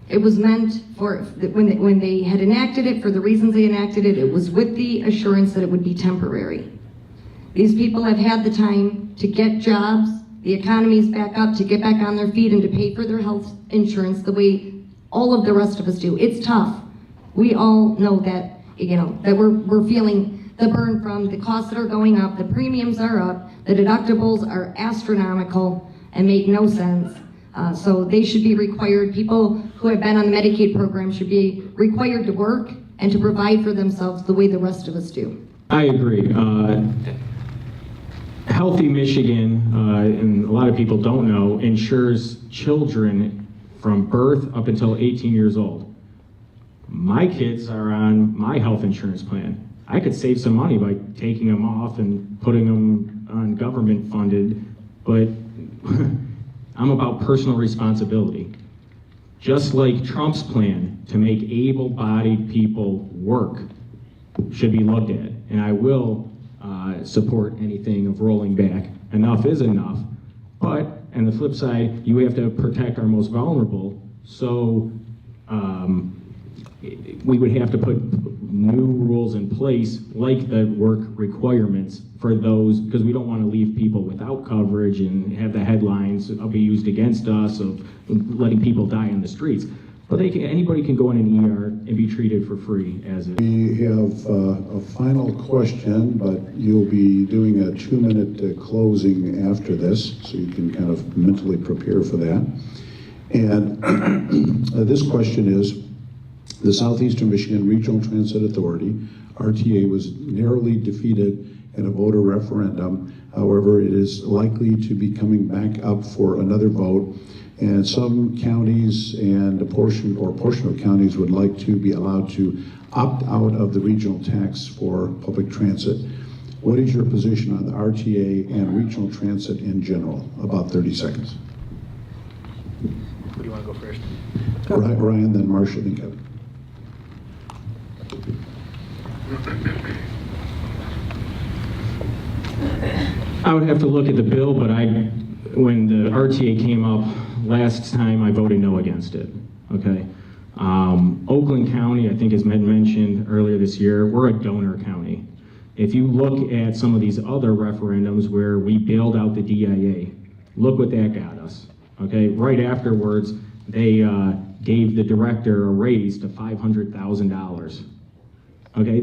It was meant for, when they had enacted it, for the reasons they enacted it, it was with the assurance that it would be temporary. These people have had the time to get jobs, the economy's back up, to get back on their feet and to pay for their health insurance the way all of the rest of us do. It's tough. We all know that, that we're feeling the burn from the costs that are going up, the premiums are up, the deductibles are astronomical and make no sense. So they should be required, people who have been on the Medicaid program should be required to work and to provide for themselves the way the rest of us do. I agree. Healthy Michigan, and a lot of people don't know, insures children from birth up until 18 years old. My kids are on my health insurance plan. I could save some money by taking them off and putting them on government funded, but I'm about personal responsibility. Just like Trump's plan to make able-bodied people work should be looked at, and I will support anything of rolling back. Enough is enough, but on the flip side, you have to protect our most vulnerable, so we would have to put new rules in place, like the work requirements for those, because we don't want to leave people without coverage and have the headlines be used against us of letting people die on the streets. But anybody can go in an ER and be treated for free as it. We have a final question, but you'll be doing a 2-minute closing after this, so you can kind of mentally prepare for that. And this question is, the Southeastern Michigan Regional Transit Authority, RTA, was narrowly defeated in a voter referendum. However, it is likely to be coming back up for another vote, and some counties and a portion of counties would like to be allowed to opt out of the regional tax for public transit. What is your position on the RTA and regional transit in general? About 30 seconds. Who do you want to go first? Ryan, then Marcia, then Kevin. I would have to look at the bill, but when the RTA came up last time, I voted no against it, okay? Oakland County, I think as Med mentioned earlier this year, we're a donor county. If you look at some of these other referendums where we bailed out the DIA, look what that got us, okay? Right afterwards, they gave the director a raise to $500,000. Okay,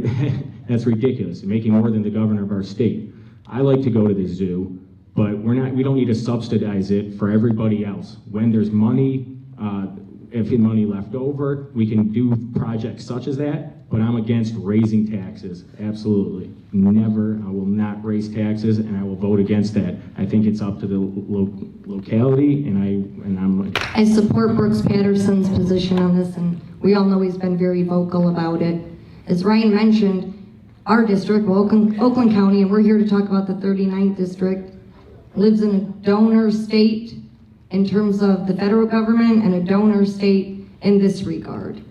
that's ridiculous, making more than the governor of our state. I like to go to the zoo, but we don't need to subsidize it for everybody else. When there's money, if there's money left over, we can do projects such as that, but I'm against raising taxes, absolutely. Never, I will not raise taxes, and I will vote against that. I think it's up to the locality, and I support Brooks Patterson's position on this, and we all know he's been very vocal about it. As Ryan mentioned, our district, Oakland County, and we're here to talk about the 39th district, lives in a donor state in terms of the federal government and a donor state in this regard.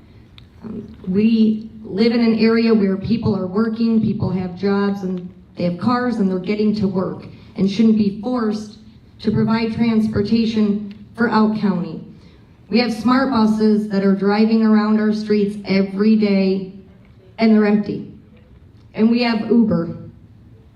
We live in an area where people are working, people have jobs, and they have cars, and they're getting to work, and shouldn't be forced to provide transportation for out county. We have smart buses that are driving around our streets every day, and they're empty. And we have Uber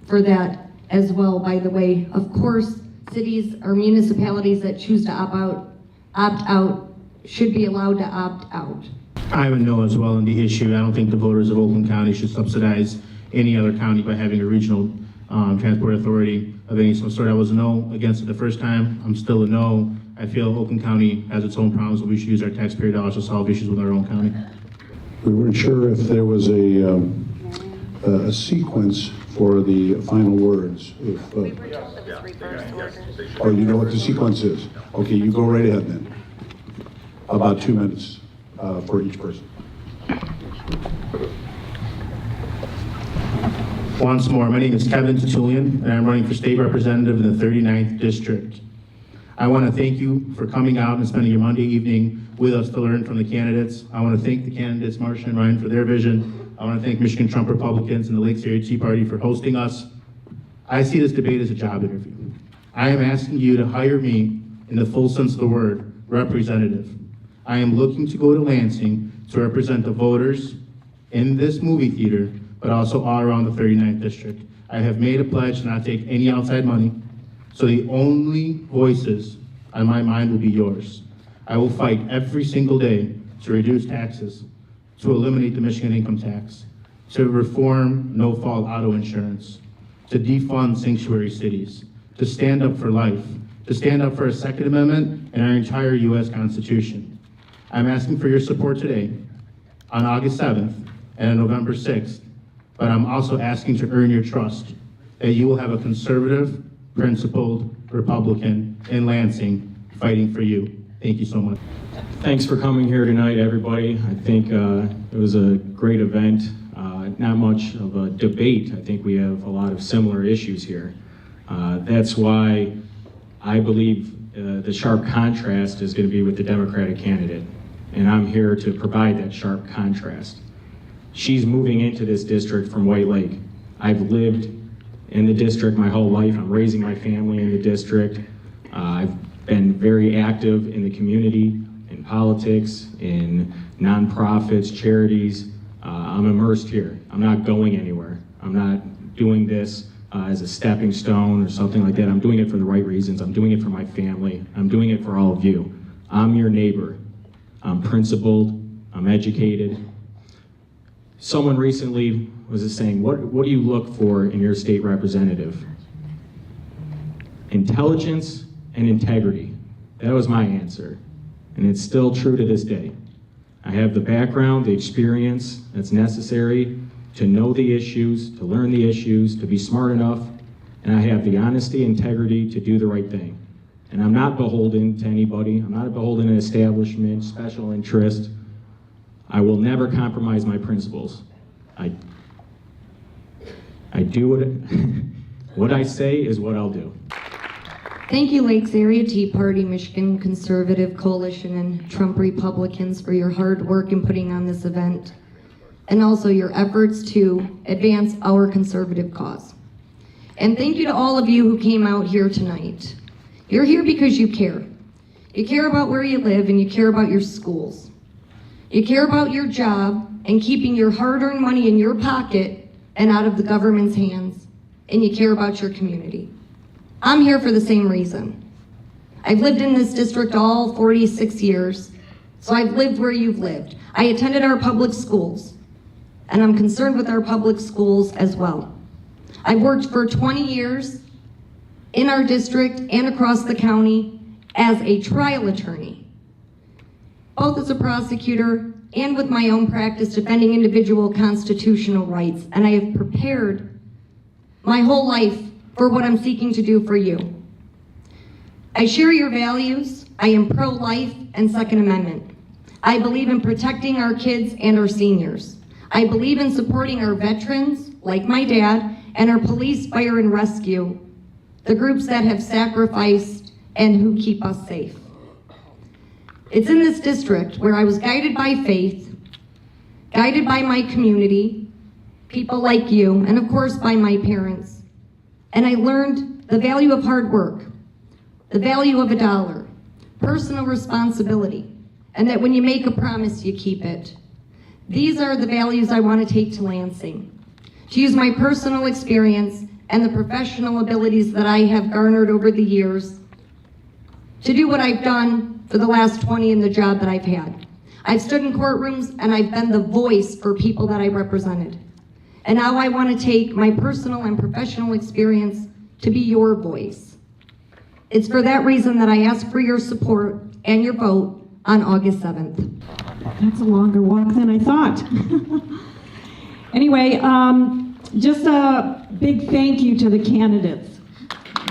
for that as well, by the way. Of course, cities or municipalities that choose to opt out should be allowed to opt out. I'm a no as well on the issue. I don't think the voters of Oakland County should subsidize any other county by having a regional transport authority of any sort. I was a no against it the first time. I'm still a no. I feel Oakland County has its own problems, and we should use our taxpayer dollars to solve issues with our own county. We weren't sure if there was a sequence for the final words. If, We were told it was reversed order. oh, you know what the sequence is? Okay, you go right ahead then. About 2 minutes for each person. Once more, my name is Kevin Tertullian, and I'm running for state representative in the 39th district. I want to thank you for coming out and spending your Monday evening with us to learn from the candidates. I want to thank the candidates, Marcia and Ryan, for their vision. I want to thank Michigan Trump Republicans and the Lakes Area Tea Party for hosting us. I see this debate as a job interview. I am asking you to hire me, in the full sense of the word, representative. I am looking to go to Lansing to represent the voters in this movie theater, but also all around the 39th district. I have made a pledge to not take any outside money, so the only voices on my mind will be yours. I will fight every single day to reduce taxes, to eliminate the Michigan income tax, to reform no-fault auto insurance, to defund sanctuary cities, to stand up for life, to stand up for a Second Amendment and our entire U.S. Constitution. I'm asking for your support today, on August 7th and on November 6th, but I'm also asking to earn your trust that you will have a conservative, principled Republican in Lansing fighting for you. Thank you so much. Thanks for coming here tonight, everybody. I think it was a great event. Not much of a debate. I think we have a lot of similar issues here. That's why I believe the sharp contrast is going to be with the Democratic candidate. And I'm here to provide that sharp contrast. She's moving into this district from White Lake. I've lived in the district my whole life. I'm raising my family in the district. I've been very active in the community, in politics, in nonprofits, charities. I'm immersed here. I'm not going anywhere. I'm not doing this as a stepping stone or something like that. I'm doing it for the right reasons. I'm doing it for my family. I'm doing it for all of you. I'm your neighbor. I'm principled. I'm educated. Someone recently was just saying, what do you look for in your state representative? Intelligence and integrity. That was my answer. and it's still true to this day. I have the background, the experience that's necessary to know the issues, to learn the issues, to be smart enough, and I have the honesty, integrity to do the right thing. And I'm not beholden to anybody. I'm not beholden to an establishment, special interest. I will never compromise my principles. I do what I say is what I'll do. Thank you, Lakes Area Tea Party, Michigan Conservative Coalition, and Trump Republicans for your hard work in putting on this event, and also your efforts to advance our conservative cause. And thank you to all of you who came out here tonight. You're here because you care. You care about where you live, and you care about your schools. You care about your job and keeping your hard-earned money in your pocket and out of the government's hands, and you care about your community. I'm here for the same reason. I've lived in this district all 46 years, so I've lived where you've lived. I attended our public schools, and I'm concerned with our public schools as well. I've worked for 20 years in our district and across the county as a trial attorney, both as a prosecutor and with my own practice defending individual constitutional rights, and I have prepared my whole life for what I'm seeking to do for you. I share your values. I am pro-life and Second Amendment. I believe in protecting our kids and our seniors. I believe in supporting our veterans, like my dad, and our police, fire, and rescue, the groups that have sacrificed and who keep us safe. It's in this district where I was guided by faith, guided by my community, people like you, and of course by my parents. And I learned the value of hard work, the value of $1, personal responsibility, and that when you make a promise, you keep it. These are the values I want to take to Lansing, to use my personal experience and the professional abilities that I have garnered over the years to do what I've done for the last 20 in the job that I've had. I've stood in courtrooms and I've been the voice for people that I represented. And now I want to take my personal and professional experience to be your voice. It's for that reason that I ask for your support and your vote on August 7th. That's a longer walk than I thought. Anyway, just a big thank you to the candidates.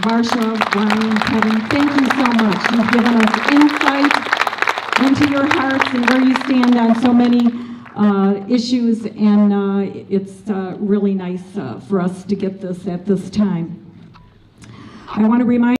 Varsha, Ryan, Kevin, thank you so much. You've given us insight into your hearts and where you stand on so many issues, and it's really nice for us to get this at this time. I want to remind